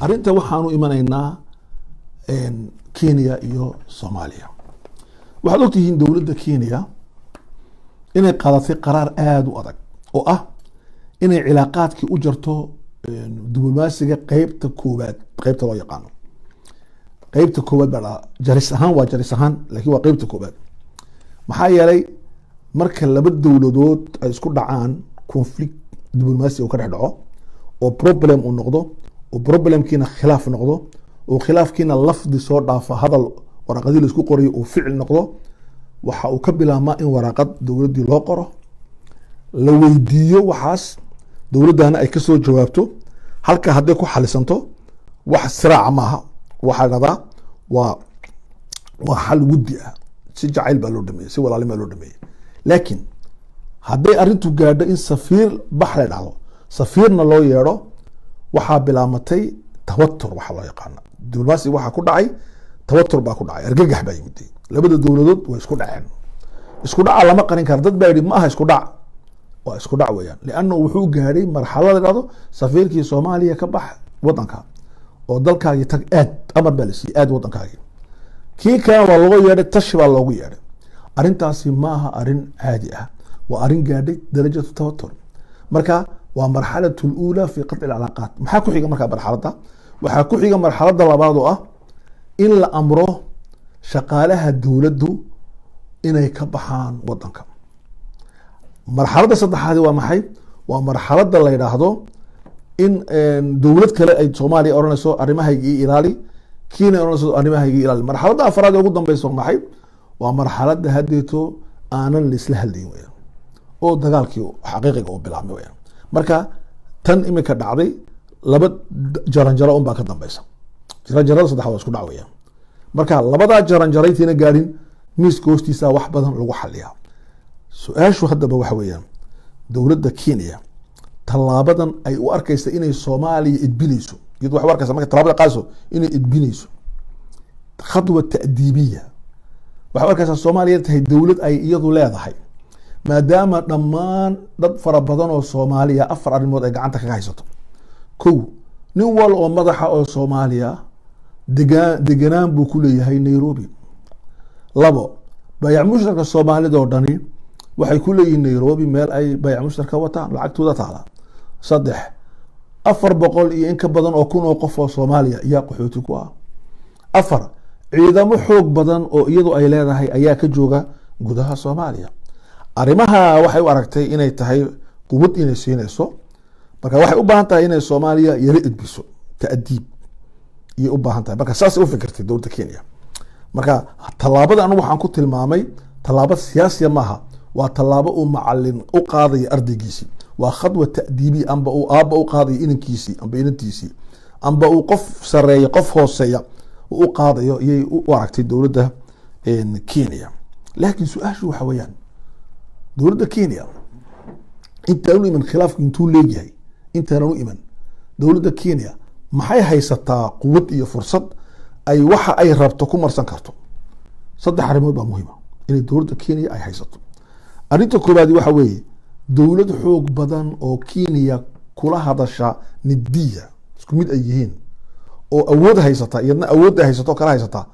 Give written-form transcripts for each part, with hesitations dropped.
arinta waxaanu imanaynaa Kenya iyo Soomaaliya. waxaad ogtihiin dowladda Kenya inay qaadatay qaraar aad u adag oo ah inay cilaaqaadkii u jarto diblomaasiga qaybta koowaad, qaybta loo yaqaano qaybta koowaad baa jaris ahaan waa jaris ahaan, laakiin waa qaybta koowaad. maxaa yeelay marka laba dowladood ay isku dhacaan conflict diblomaasi oo ka dhex dhaco oo problem uu noqdo oo problemkiina khilaaf noqdo oo khilaafkiina lafdi soo dhaafa hadal waraqadii la isku qorayo oo ficil noqdo, waxa uu ka bilaabmaa in waraqad dowladdii loo qoro la weydiiyo waxaas dowladdana ay kasoo jawaabto. halka hadday ku xalisanto wax siraaca maaha, waxaa dhahdaa waa xal guddi ah, si jacayl baa loo dhameeyey, si walaalin baa loo dhameeyey. laakiin hadday arrintu gaadho in safiir bax la dhahdo, safiirna loo yeedho, waxaa bilaamatay tawatur, waxa loo yaqaana diblomaasi. waxaa ku dhacay tawatur baa ku dhacay, argagax baa yimid. labada dowladood way isku dhaceen. isku dhaca lama qarin karo. dad baa yidhi ma aha isku dhac, waa isku dhac weeyaan, lianna wuxuu gaadhay marxalada dhahdo safiirkii Soomaaliya ka bax wadanka oo dalkaagii tag, aad amar baa la siiyey, aad wadankaagii. kii kale waa loogu yeedhay, tashi baa loogu yeedhay. arrintaasi maaha arrin caadi ah, waa arrin gaadhay darajatu tawatur. marka waa marxalatu luula fi qatci alcalaaqaat. maxaa ku xiga markaa marxaladda? waxaa ku xiga marxaladda labaad oo ah in la amro shaqaalaha dowladdu inay ka baxaan wadanka. marxaladda saddexaadi waa maxay? waa marxaladda la yidhaahdo in dowlad kale ay Soomaaliya oranayso arrimahayga ii ilaali, Kenya oranayso arrimahayga ii ilaali. marxaladda afraad ee ugu dambeysa waa maxay? waa marxaladda haddeeto aanan la isla hadlayn weyaan, oo dagaalkii xaqiiqiga uu bilaabmay weyaan. marka tan imika dhacday laba jaranjaro un baa ka dambeysa. jaranjarada saddexaad waa isku dhac weyaan. marka labadaa jaranjaraytiina gaadhin miiska hoostiisa wax badan lagu xaliyaa. su-aashu haddaba waxa weeyaan, dowladda Kenya tallaabadan ay u arkaysa inay Soomaaliya idbinayso, iyadu waxay u arkaysa marka tallaabada qaadayso inay idbinayso, khadwa ta'diibiya. waxay u arkaysaa Soomaaliya tahay dowlad ay iyadu leedahay, maadaama dhammaan dad fara badan oo Soomaaliya afar arrimood ay gacanta kaga haysato. kow, nin wal oo madaxa oo Soomaaliya deganaan buu ku leeyahay Nairobi. labo, bayac mushtarka Soomaalida oo dhani waxay ku leeyihiin Nairobi meel ay bayac mushtarka wataan, lacagtooda taala. saddex, 400 iyo in ka badan oo kun oo qof oo Soomaaliya ayaa qaxooti ku ah. afar, ciidamo xoog badan oo iyadu ay leedahay ayaa ka jooga gudaha Soomaaliya. arrimaha waxay u aragtay inay tahay quwad inay siinayso, marka waxay u baahan tahay inay Soomaaliya yara edbiso, ta'diib iyo u baahan tahay. marka saas u fikirtay dowladda Kenya. marka tallaabada anigu waxaan ku tilmaamay tallaabo siyaasiya maaha, waa tallaabo uu macalin u qaadayo ardaygiisii, waa khadwa ta'diibi, amba uu aabba u qaadayo inankiisii amba inantiisii, amba uu qof sareeya qof hooseeya u qaadayo iyay u aragtay dowladda Kenya. laakiin su-aashu waxa weeyaan, dowladda Kenya intaanu iman khilaafku intuu leegyahay, intaanu iman dowladda Kenya maxay haysataa quwad iyo fursad ay waxa ay rabto ku marsan karto? saddex arrimood baa muhiima inay dowladda Kenya ay haysato. arrinta koobaad waxa weeye dowlad xoog badan oo Kenya kula hadasha nidiya, isku mid ay yihiin, oo awood haysata, iyadna awood ay haysato kala haysata,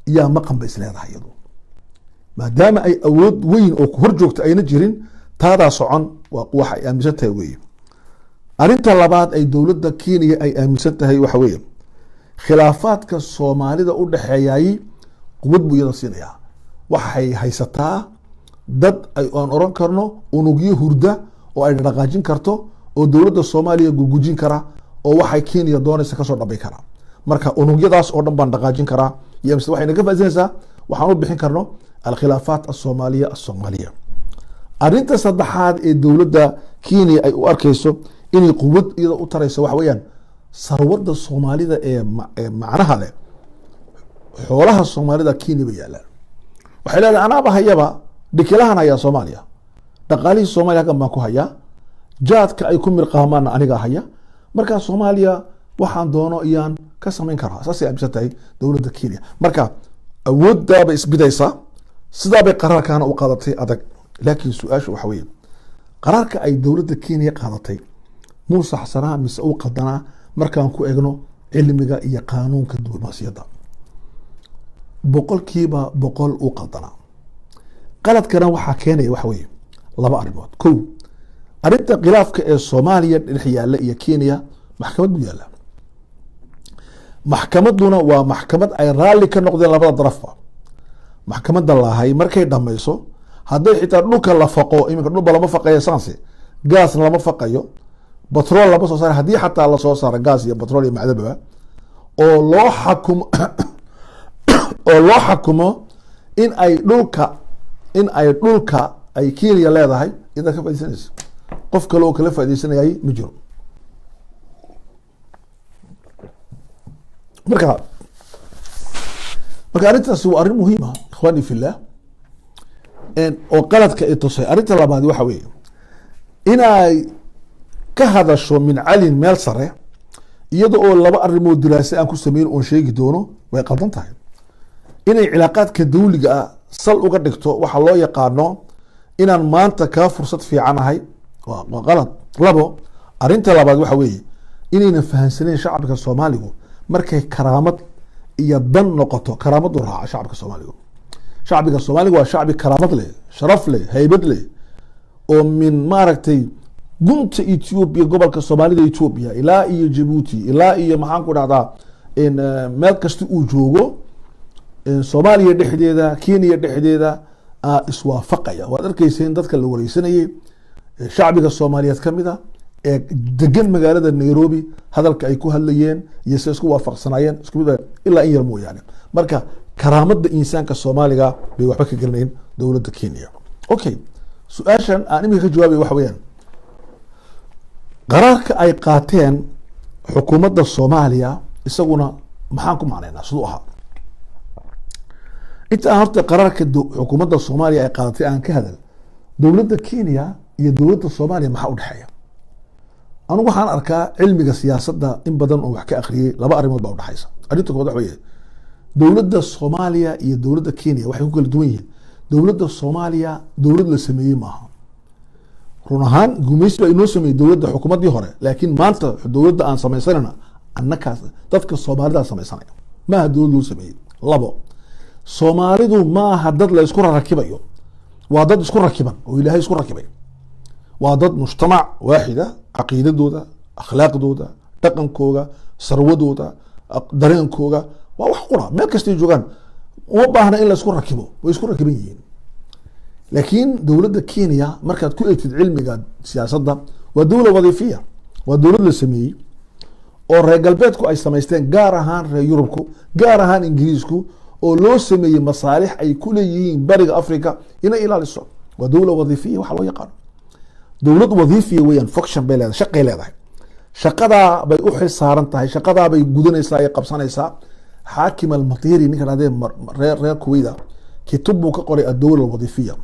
yaa maqan bay isleedahay iyadu. maadaama ay awood weyn oo ku hor joogta ayna jirin, taadaa socon waa waxa ay aaminsan tahay weeye. arrinta labaad ay dowladda Kenya ay aaminsan tahay waxa weeye, khilaafaadka Soomaalida u dhaxeeyay quwad buu iyada siinayaa. waxay haysataa dad ay aan oran karno unugyo hurda oo ay dhaqaajin karto, oo dowladda Soomaaliya gurgujin kara, oo waxay Kenya doonaysa kasoo dhabay kara. marka unugyadaas oo dhan baan dhaqaajin karaa, iyo mise waxayna ka faa'iideysaa waxaan u bixin karno alkhilaafaat as-Soomaaliya. arrinta saddexaad ee dowladda Kenya ay u arkayso inay quwad iyada u tarayso waxa weeyaan, sarwadda Soomaalida ee macnaha leh, xoolaha Soomaalida Kenya bay yaalaan. waxay leedahay anaaba hayaba dhikilahan hayaa Soomaaliya, dhaqaalihii Soomaaliya halkan baan ku hayaa, jaadka ay ku mirqaamaana aniga haya. markaa Soomaaliya waxaan doono iyaan ka samayn karaa. saasay aaminsan tahay dowladda Kenya. marka awooddaabay isbidaysaa, sidaabay qaraarkaana u qaadatay adag. laakiin su-aashu waxa weeye, qaraarka ay dowladda Kenya qaadatay muu saxsanaa mise uu qadanaa markaan ku eegno cilmiga iyo qaanuunka diblomaasiyadda boqolkiiba boqol u qaldanaa. qaladkana waxaa keenaya waxa weeye laba arrimood. kow, arrinta khilaafka ee Soomaaliya dhex yaalla iyo Kenya maxkamad buu yaalla. maxkamaduna waa maxkamad ay raalli ka noqdeen labada darafba. maxkamadda lahay markay dhamayso hadday xitaa dhulka la faqo, iminka dhulba lama faqayo saanse, gaasna lama faqayo, batrool lama soo saaro, haddii xataa lasoo saaro gaas iyo batrool iyo macdaba oo loo xakumo oo loo xakumo in ay dhulka ay Kenya leedahay, idaa ka faa'iideysanaysa. qof kale oo kala faa'iideysanayay ma jiro. marka arrintaasi waa arrin muhiim ah ikhwaani fillah, oo qaladka ay tusay. arrinta labaad waxa weeye inay ka hadasho min calin meel sare iyada oo laba arrimood diraase aan ku sameyn oon sheegi doono way qaldan tahay. inay cilaaqaadka dawliga ah sal uga dhigto waxa loo yaqaano inaan maanta kaa fursad fiicanahay waa qalad. labo, arrinta labaad waxa weeye inaynan fahansaneyn shacabka Soomaaligu markay karaamad iyo dan noqoto, karaamadu raaca shacabka Soomaaligu. shacbiga Soomaaliga waa shacbi karaamad leh, sharaf leh, haybad leh, oo min maaragtay gunta Ethiopia, gobolka Soomaalida Ethiopia ilaa iyo Djibouti ilaa iyo maxaan ku dhahdaa meel kasta uu joogo, Soomaaliya dhexdeeda, Kenya dhexdeeda iswaafaqaya. waad arkayseen dadka la wareysanayay shacbiga Soomaaliyeed ka mid ah ee degan magaalada Nairobi hadalka ay ku hadlayeen iyo si isku waafaqsanayeen isku mid ilaa in yar mooyaane. marka karaamada insaanka Soomaaliga bay waxba ka garanayn dowladda Kenya. okay, su-aashan aan imika ka jawaabay waxa weeyaan qaraarka ay qaateen xukuumadda Soomaaliya isaguna maxaan ku macnaynaa siduu ahaa. inta aan horta qaraarka xukuumadda Soomaaliya ay qaadatay aan ka hadal, dowladda Kenya iyo dowladda Soomaaliya maxaa u dhexeeya? anigu waxaan arkaa cilmiga siyaasadda in badan oo wax ka akhriyay, laba arrimood baa u dhexaysa. arrinta koowaad waxa weeye dowladda Soomaaliya iyo dowladda Kenya waxay ku kala duwan yihiin. dowladda Soomaaliya dowlad la sameeyey maaha. run ahaan gumaysi baa inoo sameeyey dowladda xukuumaddii hore, laakiin maanta dowladda aan samaysanayna annakaas dadka Soomaalida samaysanaya maaha dowlad loo sameeyey. labo, Soomaalidu maaha dad la isku rakibayo, waa dad isku rakiban oo Ilaahay isku rakibay. waa dad mujtamac waaxida, caqiidadooda, akhlaaqdooda, dhaqankooda, sarwadooda, dareenkooga waa wax qura, meel kastay joogaan uma baahna in la isku rakibo, way isku rakiban yihiin. laakiin dowladda Kenya markaad ku eegtid cilmiga siyaasadda waa dowlad wadiifiya, waa dowlad la sameeyey oo reer galbeedku ay samaysteen, gaar ahaan reer Yurubku, gaar ahaan Ingiriisku, oo loo sameeyey masaalix ay ku leeyihiin bariga Afrika inay ilaaliso. waa dowlad wadiifiya waxa loo yaqaano. dowlad wadiifiya weeyaan, function bay leedahay, shaqay leedahay. shaqadaa bay u xil saaran tahay, shaqadaa bay gudanaysaa ay qabsanaysaa. xaakim almatiri ninka dhahdee reer Kuweyda kitub buu ka qoray adowla wadiifiya.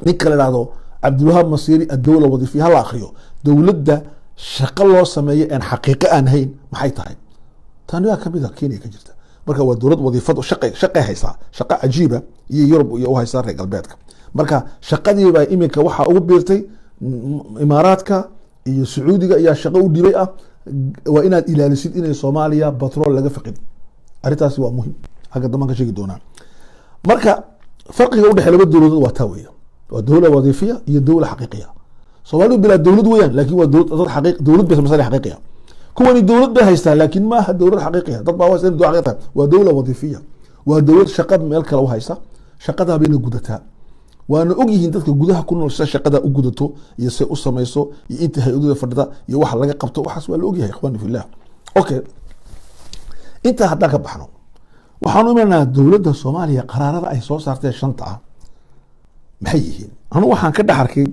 ninka la dhahdo Cabdulwahaab Masiri adowla wadiifiya hala akhriyo. dowladda shaqo loo sameeyo aan xaqiiqo aan hayn maxay tahay? tani waa kamid ah Kenya ka jirta. marka waa dowlad wadiifad shaqay haysaa, shaqo cajiiba iyo Yurub iyo u haysaa reer galbeedka. marka shaqadii baa iminka waxaa ugu biirtay Imaaraadka iyo Sacuudiga ayaa shaqo u dhibay ah. waa inaad ilaalisid inay Soomaaliya batrool laga faqin. arrintaasi waa muhiim, xagga dambe ka sheegi doonaa. marka farqiga u dhexeeya laba dowladood waa taa weeye, waa dowlad wadiifiya iyo dowlad xaqiiqiya. Soomaalidu bilaa dowlad weeyaan, laakiin waa dowlad bay masaalix xaqiiqiya. kuwani dowlad bay haystaan laakiin maaha dowlad xaqiiqiya. dad baa haysta dowlad xaqiiqiya, waa dowlad wadiifiya, waa dowlad shaqad meel kale u haysta, shaqadaa bayna gudataa. waana og yihiin dadka gudaha ku nool sida shaqada u gudato iyo say u samayso iyo inta hay-adooda fadhida iyo waxa laga qabto, waxaas waa la og yahay ikhwaani fillah. okay, intaa haddaan ka baxno waxaan u imanaynaa dowladda Soomaaliya qaraarada ay soo saartay shanta ah maxay yihiin. anigu waxaan ka dhex arkay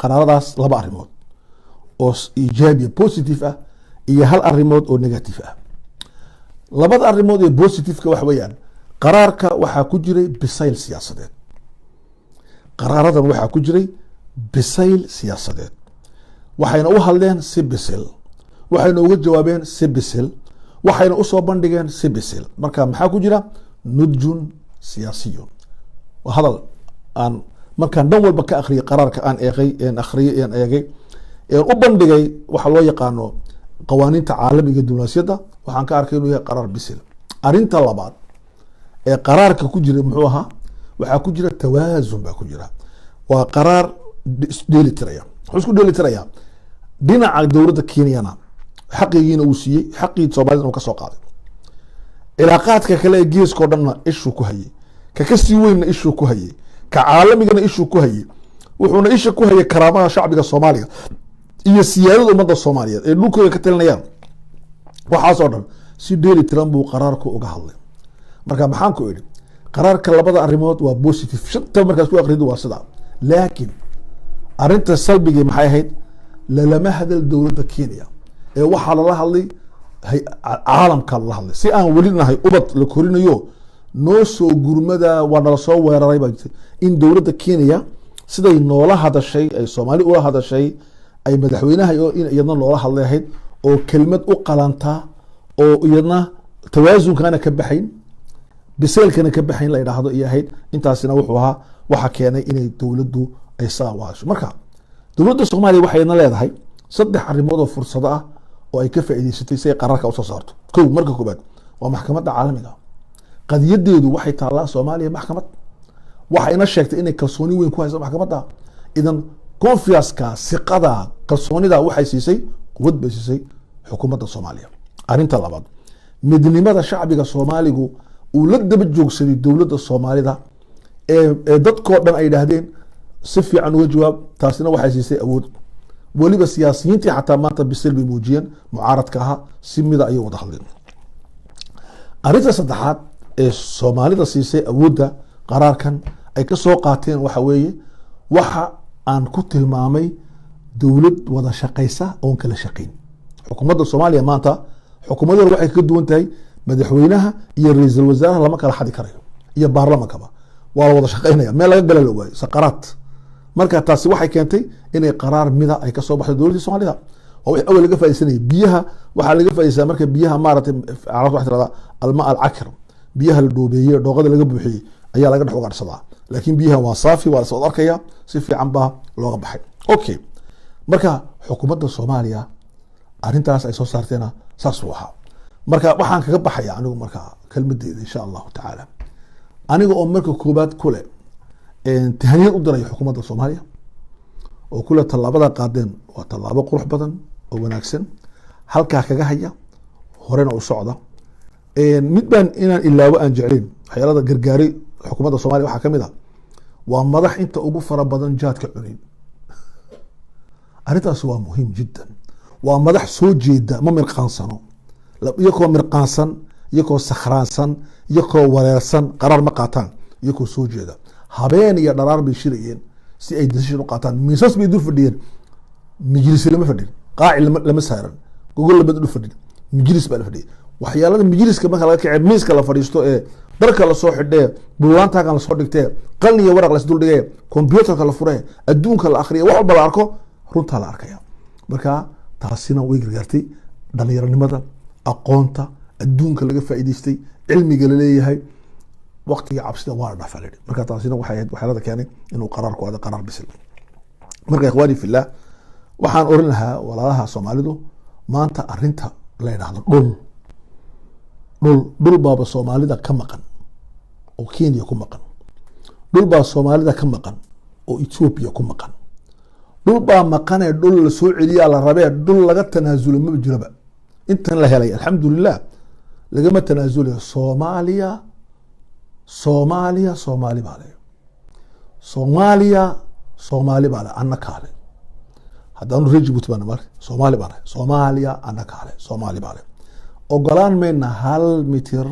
qaraaradaas laba arrimood oo iijaabiya positive ah iyo hal arrimood oo negative ah. labada arrimood ee positive-ka wax weeyaan, qaraarka waxaa ku jiray bisayl siyaasadeed. qaraaradan waxaa ku jiray bisayl siyaasadeed, waxayna u hadleen si bisil, waxayna uga jawaabeen si bisil, waxayna usoo bandhigeen si bisil. marka maxaa ku jira nudjun siyaasiyun. waa hadal aan markaan dhan walba ka akhriyay qaraarka aan eegay u bandhigay waxa loo yaqaano qawaaniinta caalamiga diblomaasiyadda waxaan ka arkay inuu yahay qaraar bisil. Arrinta labaad ee qaraarka ku jira muxuu ahaa? waxaa ku jira tawaazun baa ku jira. waa qaraar isdheeli tiraya. wuxuu isku dheeli tirayaa dhinaca dowladda Kenyana xaqigiina uu siiyey, xaqii Soomaalida uu ka soo qaaday. cilaaqaadka kale ee geeska oo dhanna ishuu ku hayay, ka kasii weynna ishuu ku hayay, ka caalamigana ishuu ku hayay. wuxuuna isha ku hayay karaamaha shacbiga Soomaaliga iyo siyaadada ummadda Soomaaliyeed ee dhulkooda ka talinayaan. waxaas oo dhan si dheeli tiran buu qaraarku uga hadlay. marka maxaan ku idhi qaraarka labada arrimood waa positive, shanta markaas ku aqridu waa sidaa. laakiin arrinta salbigii maxay ahayd? lalama hadal dowladda Kenya ee waxaa lala hadlay caalamka lala hadlay. si aan weli nahay ubad la korinayo noo soo gurmada waa nala soo weeraray baa jirtay in dowladda Kenya siday noola hadashay ay Soomaali ula hadashay ay madaxweynaha in iyadna loola hadlay ahayd oo kelmad u qalanta oo iyadna tawaazunkana ka baxayn biseelkana ka baxayn la yiraahdo iyo ahayd. intaasina wuxuu ahaa waxa keenay inay dowladdu ay saa waasho. marka dowladda Soomaaliya waxayna leedahay saddex arrimood oo fursado ah oo ay ka faa'iideysatay si ay qaraarka u soo saarto. marka koobaad waa maxkamadda caalamiga. qadiyadeedu waxay taalaa Soomaaliya maxkamad. waxayna sheegtay inay kalsooni weyn ku hayso maxkamadda. idan confiance-ka, siqada, kalsoonida waxay siisay quwad bay siisay xukuumadda Soomaaliya. arrinta labaad midnimada shacbiga Soomaaligu uu la daba joogsaday dowladda Soomaalida ee dadkoo dhan ay yidhaahdeen si fiican uga jawaab. taasina waxay siisay awood. weliba siyaasiyiintii xataa maanta bisil bay muujiyeen mucaaradka ahaa si mida ayay wada hadleen. arrinta saddexaad ee Soomaalida siisay awoodda qaraarkan ay ka soo qaateen waxa weeye waxa aan ku tilmaamay dowlad wada shaqaysa oon kala shaqayn. xukuumadda Soomaaliya maanta xukuumadda waxay ka duwan tahay madaxweynaha iyo ra'iisul wasaaraha lama kala xadi karayo iyo baarlamankaba waa la wada shaqaynaya meel laga gala la waayo saqaraat. marka taasi waxay keentay inay qaraar mida ay ka soo baxdo dowladda Soomaalida oo wax awal laga faa'iideysanay biyaha. waxaa laga faa'iideysaa marka biyaha maaragtay carabta waxa tirada alma al-akr, biyaha la dhoobeeyay dhooqada laga buuxiyay ayaa laga dhex ugaarsadaa. laakiin biyaha waa saafi, waa la soo arkaya si fiican baa looga baxay. okay marka xukuumadda Soomaaliya arrintaas ay soo saarteena saas uu ahaa. marka waxaan kaga baxaya anigu marka kelmadeeda insha Allah taala aniga oo marka koobaad kule tahaniyad u diray xukuumadda Soomaaliya oo kula tallaabada qaadeen waa tallaabo qurux badan oo wanaagsan halkaa kaga haya horena u socda. mid baan inaan ilaawo aan jeclayn waxyaalada gargaari xukuumadda Soomaaliya waxaa kamid ah waa madax inta ugu fara badan jaadka cunin. arrintaas waa muhiim jiddan. waa madax soo jeeda ma mirqaansano iyakoo mirqaansan iyakoo sakhraansan iyakoo wareersan qaraar ma qaataan iyakoo soo jeeda. habeen iyo dharaar bay shirayeen si ay decision u qaataan. miisas bay dul fadhiyeen, majlis lama fadhin, qaaci lama saaran, gogol lama dul fadhin, majlis baa la fadhiyay. waxyaalada majliska marka laga kacay miiska la fadhiisto ee dharka la soo xidhee buugaantakan la soo dhigtee qalin iyo waraq la isdul dhigee computerka la furee adduunka la akhriya wax walba la arko runtaa la arkaya. marka taasina way gargaartay dhalinyaronimada, aqoonta, adduunka laga faa'iideystay, cilmiga la leeyahay. waqtiga cabsida waa la dhaafaa. marka taasina waxay ahayd waxyaalada keenay inuu qaraarku aado qaraar bisil. marka ikhwaani fillah waxaan oran lahaa walaalaha Soomaalidu maanta arrinta la yiraahdo dhul baaba Soomaalida ka maqan oo Kenya ku maqan. dhul baa Soomaalida ka maqan oo Ethiopia ku maqan. dhul baa maqan ee dhul la soo celiyaa la rabee dhul laga tanaasulo ma jiraba. intan la helay alxamdulillah lagama tanaasulo. Soomaaliya Soomaali baa leh. Soomaali baa leh anna kaale. haddaanu reer Djibouti baan mar Soomaali baa leh. Soomaaliya anna kaale. Soomaali baa leh. ogolaan mayna hal mitir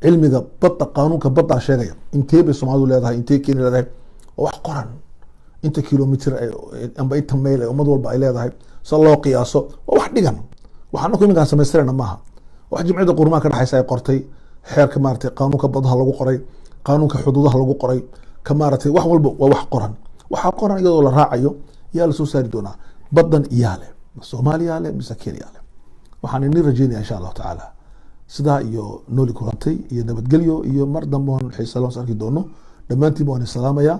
cilmiga badda qaanuunka badda sheegaya intee bay Soomaalidu leedahay intee Kenya leedahay wax qoran inta kilomitir amba inta mayl ummad walba ay leedahay si loo qiyaaso waa wax dhigan. waxaan ku iminkaan samaystirayna maaha wax jimcida qurmaan ka dhaxaysa ay qortay xeerka maartay qaanuunka badda lagu qoray qaanuunka xuduudaha lagu qoray ka maartay wax walba waa wax qoran. waxa qoran iyadoo la raacayo yaa la soo saari doonaa baddan iyaale Soomaaliya leh mise Kenya leh. waxaan idin rajaynayaa insha Allah taala sidaa iyo nooli kulantay iyo nabadgelyo iyo mar dambe aan xiisalaan arki doono. dhammaantiin waan salaamayaa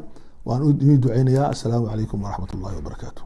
waan u duceynayaa. assalaamu calaykum waraxmatullaahi wabarakaatuh.